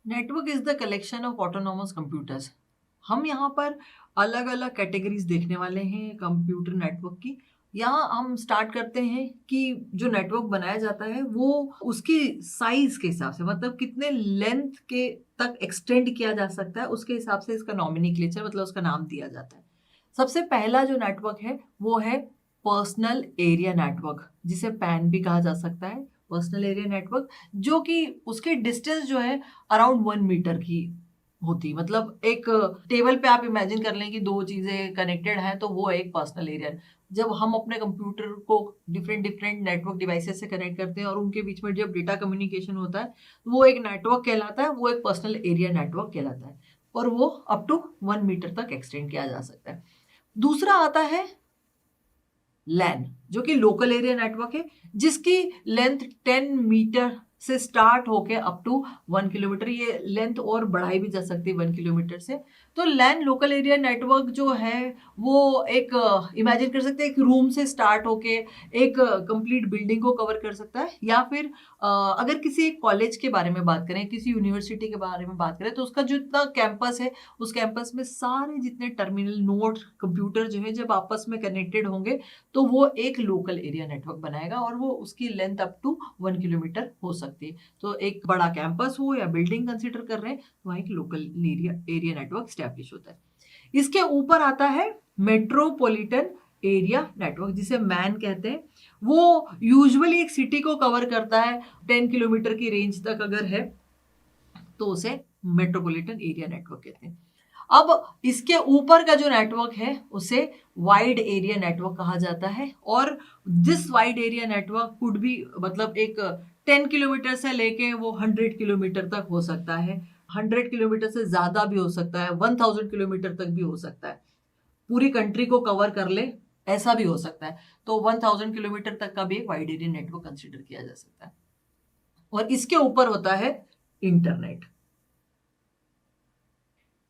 Network is the collection of autonomous computers. हम यहाँ पर अलग अलग कैटेगरीज देखने वाले हैं कंप्यूटर नेटवर्क की। यहाँ हम स्टार्ट करते हैं कि जो नेटवर्क बनाया जाता है वो उसकी साइज के हिसाब से, मतलब कितने लेंथ के तक एक्सटेंड किया जा सकता है, उसके हिसाब से इसका नॉमिनिक्लेचर, मतलब उसका नाम दिया जाता है। सबसे पहला जो नेटवर्क है वो है पर्सनल एरिया नेटवर्क, जिसे पैन भी कहा जा सकता है, पर्सनल एरिया नेटवर्क, जो कि उसकी डिस्टेंस जो है अराउंड 1 मीटर की होती। मतलब एक टेबल पे आप इमेजिन कर लें कि दो चीजें कनेक्टेड हैं, तो वो एक पर्सनल एरिया। जब हम अपने कंप्यूटर को डिफरेंट डिफरेंट नेटवर्क डिवाइसेस से कनेक्ट करते हैं और उनके बीच में जब डेटा कम्युनिकेशन होता है, वो एक नेटवर्क कहलाता है, वो एक पर्सनल एरिया नेटवर्क कहलाता है, और वो अप टू 1 मीटर तक एक्सटेंड किया जा सकता है। दूसरा आता है लैन, जो कि लोकल एरिया नेटवर्क है, जिसकी लेंथ 10 मीटर से स्टार्ट होके अप टू 1 किलोमीटर, ये लेंथ और बढ़ाई भी जा सकती है 1 किलोमीटर से। तो लैन लोकल एरिया नेटवर्क जो है वो एक इमेजिन कर सकते हैं, एक रूम से स्टार्ट होके एक कंप्लीट बिल्डिंग को कवर कर सकता है। या फिर अगर किसी एक कॉलेज के बारे में बात करें, किसी यूनिवर्सिटी के बारे में बात करें, तो उसका जितना कैंपस है, उस कैंपस में सारे जितने टर्मिनल नोड कंप्यूटर जो है जब आपस में कनेक्टेड होंगे, तो वो एक लोकल एरिया नेटवर्क बनाएगा, और वो उसकी लेंथ अप टू 1 किलोमीटर हो सकती है। तो एक बड़ा कैंपस हो या बिल्डिंग कंसिडर कर रहे हैं, तो वहाँ एक लोकल एरिया नेटवर्क स्टैब्लिश होता है। इसके ऊपर आता है मेट्रोपॉलिटन एरिया नेटवर्क, जिसे मैन कहते हैं। वो यूजुअली एक सिटी को कवर करता है, 10 किलोमीटर की रेंज तक अगर है तो उसे मेट्रोपॉलिटन एरिया नेटवर्क कहते हैं। अब इसके ऊपर का जो नेटवर्क है उसे वाइड एरिया नेटवर्क कहा जाता है, और this wide area network could भी, मतलब एक 10 किलोमीटर से लेके वो 100 किलोमीटर तक हो सकता है, 100 किलोमीटर से ज्यादा भी हो सकता है, 1000 किलोमीटर तक भी हो सकता है, पूरी कंट्री को कवर कर ले, ऐसा भी हो सकता है। तो 1000 किलोमीटर तक का भी एक वाइड एरिया नेटवर्क कंसिडर किया जा सकता है। और इसके ऊपर होता है इंटरनेट।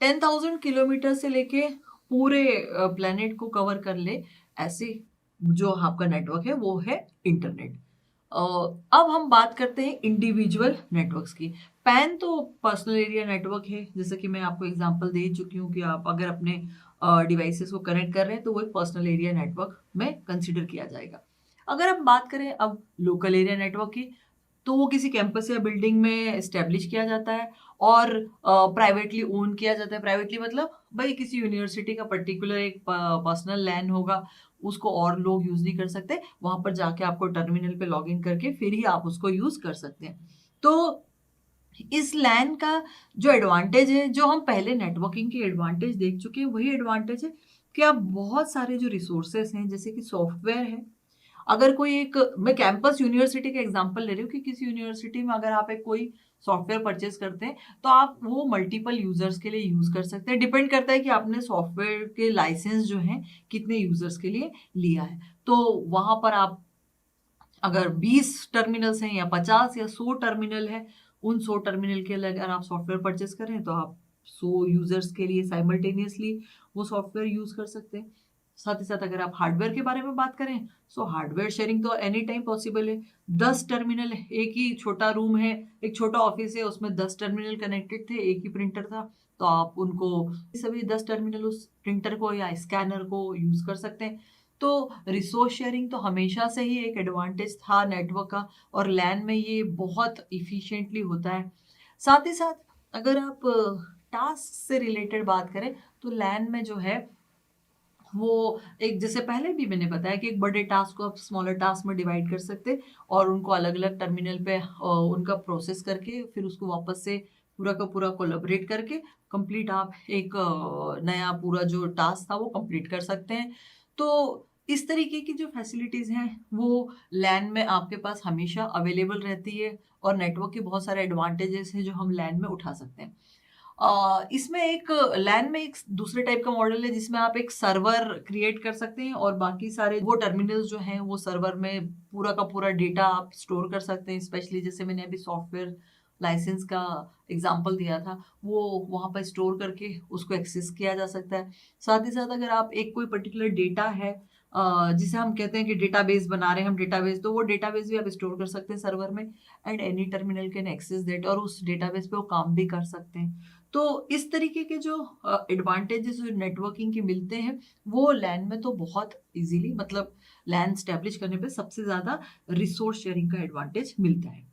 10,000 किलोमीटर से लेके पूरे प्लेनेट को कवर कर ले, ऐसे जो आपका नेटवर्क है वो है इंटरनेट। अब हम बात करते हैं इंडिविजुअल नेटवर्क्स की। पैन तो पर्सनल एरिया नेटवर्क है, जैसे कि मैं आपको एग्जांपल दे चुकी हूँ कि आप अगर अपने डिवाइसेस को कनेक्ट कर रहे हैं तो वो एक पर्सनल एरिया नेटवर्क में कंसिडर किया जाएगा। अगर हम बात करें अब लोकल एरिया नेटवर्क की, तो वो किसी कैंपस या बिल्डिंग में एस्टेब्लिश किया जाता है और प्राइवेटली ओन किया जाता है। प्राइवेटली मतलब भाई किसी यूनिवर्सिटी का पर्टिकुलर एक पर्सनल लैंड होगा, उसको और लोग यूज नहीं कर सकते, वहां पर जाके आपको टर्मिनल पे लॉग इन करके फिर ही आप उसको यूज कर सकते हैं। तो इस लैन का जो एडवांटेज है, जो हम पहले नेटवर्किंग के एडवांटेज देख चुके हैं, वही एडवांटेज है कि आप बहुत सारे जो रिसोर्सेस हैं, जैसे कि सॉफ्टवेयर है, अगर कोई एक, मैं कैंपस यूनिवर्सिटी का एग्जांपल ले रही हूँ कि किसी यूनिवर्सिटी में अगर आप एक कोई सॉफ्टवेयर परचेज करते हैं, तो आप वो मल्टीपल यूजर्स के लिए यूज कर सकते हैं। डिपेंड करता है कि आपने सॉफ्टवेयर के लाइसेंस जो हैं कितने यूजर्स के लिए लिया है। तो वहां पर आप अगर 20 टर्मिनल्स हैं या 50 या 100 टर्मिनल है, उन 100 टर्मिनल के लिए अगर आप सॉफ्टवेयर परचेस करें, तो आप 100 यूजर्स के लिए साइमल्टेनियसली वो सॉफ्टवेयर यूज कर सकते हैं। साथ ही साथ अगर आप हार्डवेयर के बारे में बात करें, सो हार्डवेयर शेयरिंग तो एनी टाइम पॉसिबल है। 10 टर्मिनल है, एक ही छोटा रूम है, एक छोटा ऑफिस है, उसमें 10 टर्मिनल कनेक्टेड थे, एक ही प्रिंटर था, तो आप उनको सभी 10 टर्मिनल उस प्रिंटर को या स्कैनर को यूज कर सकते हैं। तो रिसोर्स शेयरिंग तो हमेशा से ही एक एडवांटेज था नेटवर्क का, और लैन में ये बहुत इफिशिएंटली होता है। साथ ही साथ अगर आप टास्क से रिलेटेड बात करें, तो लैन में जो है वो एक, जैसे पहले भी मैंने बताया कि एक बड़े टास्क को आप स्मॉलर टास्क में डिवाइड कर सकते हैं, और उनको अलग अलग टर्मिनल पे उनका प्रोसेस करके फिर उसको वापस से पूरा का पूरा कोलैबोरेट करके कंप्लीट आप एक नया पूरा जो टास्क था वो कंप्लीट कर सकते हैं। तो इस तरीके की जो फैसिलिटीज हैं वो लैन में आपके पास हमेशा अवेलेबल रहती है, और नेटवर्क के बहुत सारे एडवांटेजेस हैं जो हम लैन में उठा सकते हैं। इसमें एक लैन में एक दूसरे टाइप का मॉडल है, जिसमें आप एक सर्वर क्रिएट कर सकते हैं, और बाकी सारे वो टर्मिनल्स जो हैं वो सर्वर में पूरा का पूरा डेटा आप स्टोर कर सकते हैं। स्पेशली जैसे मैंने अभी सॉफ्टवेयर लाइसेंस का एग्जांपल दिया था, वो वहाँ पर स्टोर करके उसको एक्सेस किया जा सकता है। साथ ही साथ अगर आप एक कोई पर्टिकुलर डेटा है जिसे हम कहते हैं कि डेटाबेस बना रहे हैं हम डेटाबेस, तो वो डेटाबेस भी आप स्टोर कर सकते हैं सर्वर में, and any terminal can access that, और उस डेटाबेस पे वो काम भी कर सकते हैं। तो इस तरीके के जो एडवांटेजेस नेटवर्किंग के मिलते हैं वो लैन में तो बहुत इजीली, मतलब लैन स्टैब्लिश करने पे सबसे ज्यादा रिसोर्स शेयरिंग का एडवांटेज मिलता है।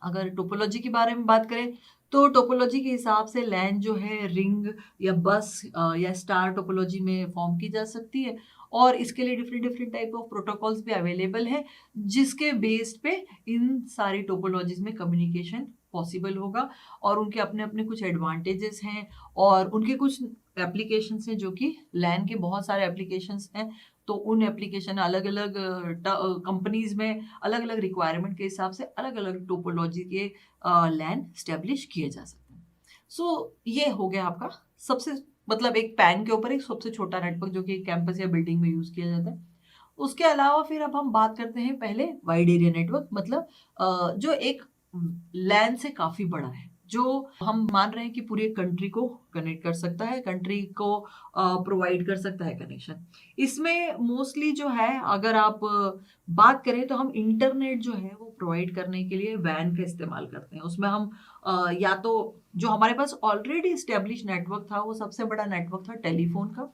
अगर टोपोलॉजी के बारे में बात करें तो टोपोलॉजी के हिसाब से लैन जो है रिंग या बस या स्टार टोपोलॉजी में फॉर्म की जा सकती है, और इसके लिए different different type of protocols भी अवेलेबल है, जिसके बेस्ड पे इन सारी टोपोलॉजीज में कम्युनिकेशन पॉसिबल होगा। और उनके अपने अपने कुछ एडवांटेजेस हैं, और उनके कुछ एप्लीकेशंस हैं, जो कि लैन के बहुत सारे एप्लीकेशंस हैं। तो उन एप्लीकेशन अलग अलग कंपनीज में अलग अलग रिक्वायरमेंट के हिसाब से अलग अलग टोपोलॉजी के लैन स्टेब्लिश किए जा सकते हैं। सो ये हो गया आपका सबसे, मतलब एक पैन के ऊपर एक सबसे छोटा नेटवर्क जो कि कैंपस या बिल्डिंग में यूज किया जाता है। उसके अलावा फिर अब हम बात करते हैं पहले वाइड एरिया नेटवर्क, मतलब जो एक लैन से काफी बड़ा है, जो हम मान रहे हैं कि पूरी कंट्री को कनेक्ट कर सकता है, कंट्री को प्रोवाइड कर सकता है कनेक्शन। इसमें मोस्टली जो है, अगर आप बात करें तो हम इंटरनेट जो है वो प्रोवाइड करने के लिए वैन का इस्तेमाल करते हैं। उसमें हम या तो जो हमारे पास ऑलरेडी स्टेब्लिश नेटवर्क था, वो सबसे बड़ा नेटवर्क था टेलीफोन का,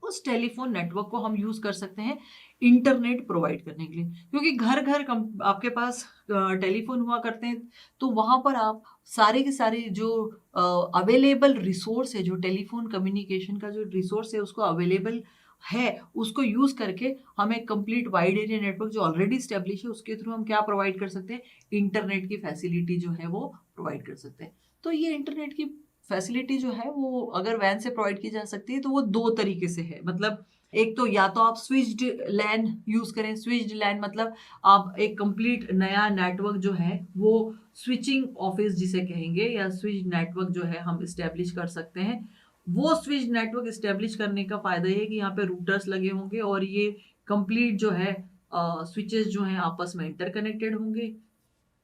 उस टेलीफोन नेटवर्क को हम यूज कर सकते हैं इंटरनेट प्रोवाइड करने के लिए, क्योंकि घर घर आपके पास टेलीफोन हुआ करते हैं। तो वहां पर आप सारे के सारे जो अवेलेबल रिसोर्स है, जो टेलीफोन कम्युनिकेशन का जो रिसोर्स है उसको अवेलेबल है, उसको यूज करके हम एक कंप्लीट वाइड एरिया नेटवर्क जो ऑलरेडी स्टेब्लिश है उसके थ्रू हम क्या प्रोवाइड कर सकते हैं, इंटरनेट की फैसिलिटी जो है वो प्रोवाइड कर सकते हैं। तो ये इंटरनेट की फैसिलिटी जो है वो अगर वैन से प्रोवाइड की जा सकती है तो वो दो तरीके से है। मतलब एक तो या तो आप स्विच्ड लैन यूज करें। स्विच्ड लैन मतलब आप एक कंप्लीट नया नेटवर्क जो है वो स्विचिंग ऑफिस जिसे कहेंगे, या स्विच नेटवर्क जो है हम इस्टेब्लिश कर सकते हैं। वो स्विच नेटवर्क इस्टेब्लिश करने का फायदा ये है कि यहाँ पे रूटर्स लगे होंगे, और ये कंप्लीट जो है स्विचेस जो है आपस में इंटरकनेक्टेड होंगे,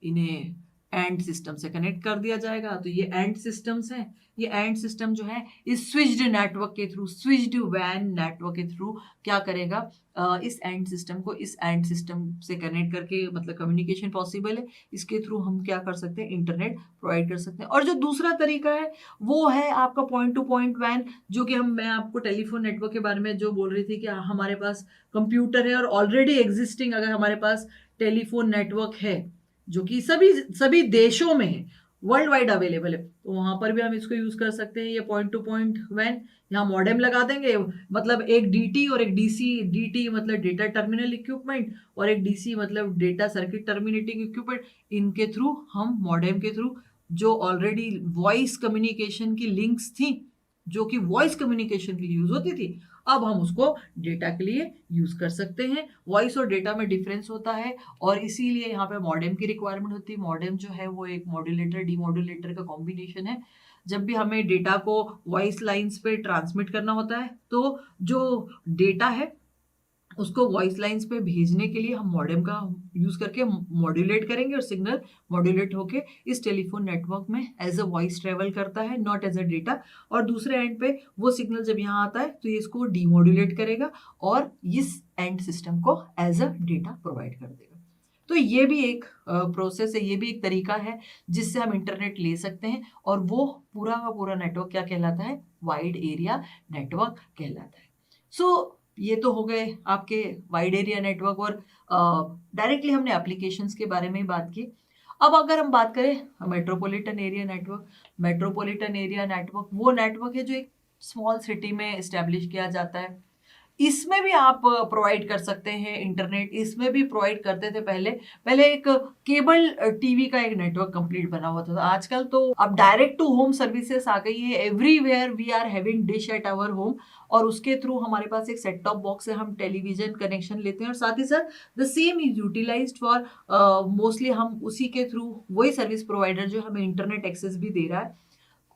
इन्हें एंड सिस्टम से कनेक्ट कर दिया जाएगा। तो ये एंड सिस्टम्स हैं। ये एंड सिस्टम जो है इस स्विच्ड नेटवर्क के थ्रू, स्विच्ड वैन नेटवर्क के थ्रू क्या करेगा, इस एंड सिस्टम को इस एंड सिस्टम से कनेक्ट करके, मतलब कम्युनिकेशन पॉसिबल है। इसके थ्रू हम क्या कर सकते हैं, इंटरनेट प्रोवाइड कर सकते हैं। और जो दूसरा तरीका है वो है आपका पॉइंट टू पॉइंट वैन, जो कि मैं आपको टेलीफोन नेटवर्क के बारे में जो बोल रही थी कि हमारे पास कंप्यूटर है और ऑलरेडी एग्जिस्टिंग अगर हमारे पास टेलीफोन नेटवर्क है जो कि सभी सभी देशों में है, वर्ल्ड वाइड अवेलेबल है, तो वहां पर भी हम इसको यूज कर सकते हैं। ये पॉइंट टू पॉइंट वैन, यहाँ मॉडेम लगा देंगे, मतलब एक डीटी और एक डीसी। डीटी मतलब डेटा टर्मिनल इक्विपमेंट, और एक डीसी मतलब डेटा सर्किट टर्मिनेटिंग इक्विपमेंट। इनके थ्रू हम मॉडेम के थ्रू जो ऑलरेडी वॉइस कम्युनिकेशन की लिंक्स थी, जो कि वॉइस कम्युनिकेशन के लिए यूज होती थी, अब हम उसको डेटा के लिए यूज कर सकते हैं। वॉइस और डेटा में डिफरेंस होता है, और इसीलिए यहाँ पे मॉडेम की रिक्वायरमेंट होती है। मॉडेम जो है वो एक मॉड्यूलेटर डीमॉड्यूलेटर का कॉम्बिनेशन है। जब भी हमें डेटा को वॉइस लाइंस पे ट्रांसमिट करना होता है, तो जो डेटा है उसको वॉइस लाइंस पे भेजने के लिए हम मॉडेम का यूज करके मॉड्यूलेट करेंगे, और सिग्नल मॉड्यूलेट होके इस टेलीफोन नेटवर्क में एज अ वॉइस ट्रेवल करता है, नॉट एज अ डेटा। और दूसरे एंड पे वो सिग्नल जब यहाँ आता है तो ये इसको डीमॉड्यूलेट करेगा और इस एंड सिस्टम को एज अ डेटा प्रोवाइड कर देगा। तो ये भी एक प्रोसेस है, ये भी एक तरीका है जिससे हम इंटरनेट ले सकते हैं, और वो पूरा का पूरा नेटवर्क क्या कहलाता है, वाइड एरिया नेटवर्क कहलाता है। सो ये तो हो गए आपके वाइड एरिया नेटवर्क, और डायरेक्टली हमने एप्लीकेशंस के बारे में ही बात की। अब अगर हम बात करें metropolitan area network, metropolitan area network वो नेटवर्क है जो एक स्मॉल सिटी में इस्टेब्लिश किया जाता है। इसमें भी आप प्रोवाइड कर सकते हैं इंटरनेट। इसमें भी प्रोवाइड करते थे पहले। पहले एक केबल टीवी का एक नेटवर्क कंप्लीट बना हुआ था। आजकल तो अब डायरेक्ट टू होम सर्विसेज आ गई है। Everywhere we are having dish at our home, और उसके थ्रू हमारे पास एक सेट टॉप बॉक्स है, हम टेलीविजन कनेक्शन लेते हैं, और साथ ही साथ the same is utilized for mostly हम उसी के थ्रू, वही सर्विस प्रोवाइडर जो हमें इंटरनेट एक्सेस भी दे रहा है।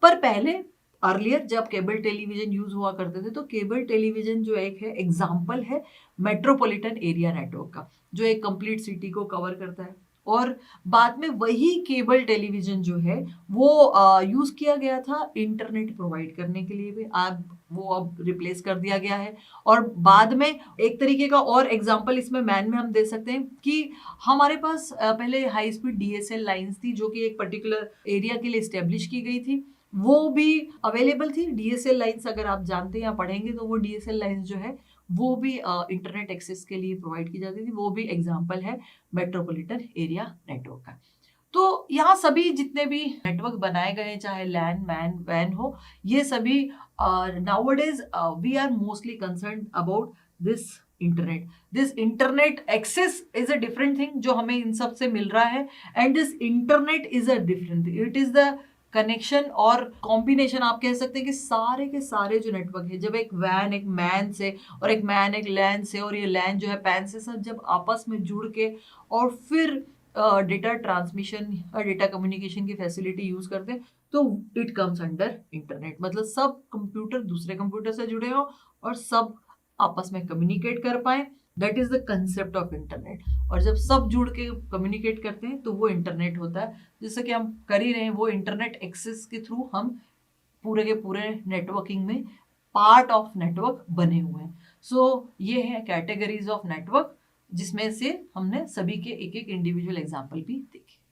पर पहले अर्लियर जब केबल टेलीविजन यूज हुआ करते थे, तो केबल टेलीविजन जो एक है एग्जाम्पल है मेट्रोपॉलिटन एरिया नेटवर्क का, जो एक कंप्लीट सिटी को कवर करता है। और बाद में वही केबल टेलीविजन जो है वो यूज किया गया था इंटरनेट प्रोवाइड करने के लिए भी। अब रिप्लेस कर दिया गया है। और बाद में एक तरीके का और एग्जांपल इसमें मैन में हम दे सकते हैं कि हमारे पास पहले हाई स्पीड डीएसएल लाइंस थी जो कि एक पर्टिकुलर एरिया के लिए स्टेब्लिश की गई थी, वो भी अवेलेबल थी। डीएसएल लाइंस अगर आप जानते हैं या पढ़ेंगे तो वो डीएसएल लाइंस जो है वो भी इंटरनेट एक्सेस के लिए प्रोवाइड की जाती थी। वो भी एग्जांपल है मेट्रोपॉलिटन एरिया नेटवर्क का। तो यहाँ सभी जितने भी नेटवर्क बनाए गए हैं, चाहे लैन मैन वैन हो, ये सभी nowadays we are mostly concern about this internet. This internet access is a different thing जो हमें इन सब से मिल रहा है, and this internet is a different thing. It is the connection और कॉम्बिनेशन, आप कह सकते हैं कि सारे के सारे जो नेटवर्क है, जब एक वैन एक मैन से और एक मैन एक लैन से और ये लैन जो है पैन से, सब जब आपस में जुड़ के और फिर डेटा ट्रांसमिशन और डेटा कम्युनिकेशन की फैसिलिटी यूज करते हैं तो इट कम्स अंडर इंटरनेट। मतलब सब कंप्यूटर दूसरे कंप्यूटर से जुड़े हो और सब आपस में कम्युनिकेट कर पाए, that is the concept of internet. और जब सब जुड़ के कम्युनिकेट करते हैं तो वो इंटरनेट होता है, जैसे कि हम कर ही रहे हैं। वो इंटरनेट एक्सेस के थ्रू हम पूरे के पूरे नेटवर्किंग में पार्ट ऑफ नेटवर्क बने हुए हैं। सो ये है कैटेगरीज ऑफ नेटवर्क, जिसमें से हमने सभी के एक एक इंडिविजुअल एग्जाम्पल भी देखे।